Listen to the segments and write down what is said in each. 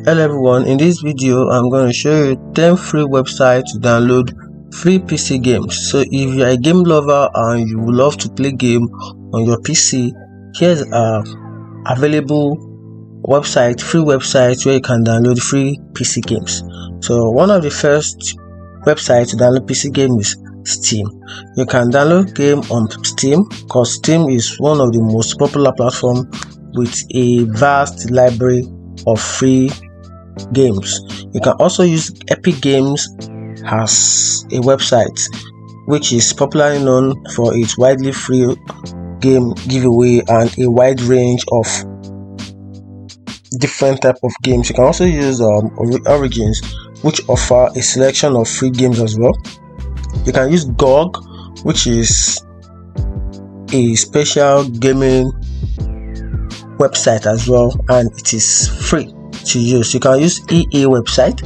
Hello everyone, in this video I'm going to show you 10 free websites to download free PC games. So if you're a game lover and you would love to play game on your PC, here's available website, free websites where you can download free PC games. So one of the first websites to download PC game is Steam. You can download game on Steam because Steam is one of the most popular platforms with a vast library of free games. You can also use Epic Games as a website which is popularly known for its widely free game giveaway and a wide range of different type of games. You can also use Origins, which offer a selection of free games as well. You can use GOG, which is a special gaming website as well, and it is free to use. You can use EA website.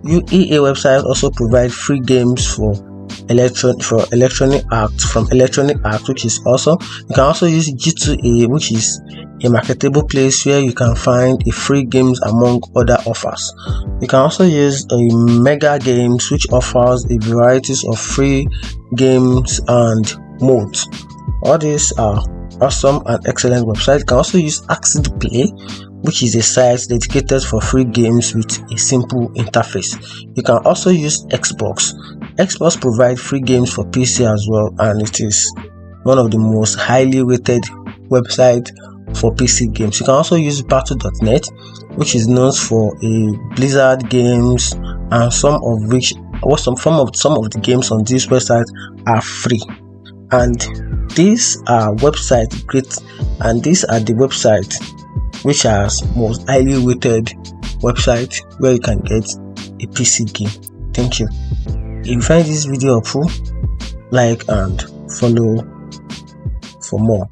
EA website also provide free games for Electronic Arts, which is awesome. You can also use G2A, which is a marketable place where you can find a free games among other offers. You can also use a Mega Games, which offers a variety of free games and modes. All these are awesome and excellent websites. You can also use Acid Play, which is a site dedicated for free games with a simple interface. You can also use Xbox. Xbox provides free games for PC as well, and it is one of the most highly rated websites for PC games. You can also use Battle.net, which is known for Blizzard games, and some of the games on this website are free. And these are websites great, and these are the websites which are most highly rated website where you can get a PC game. Thank you. If you find this video helpful, like and follow for more.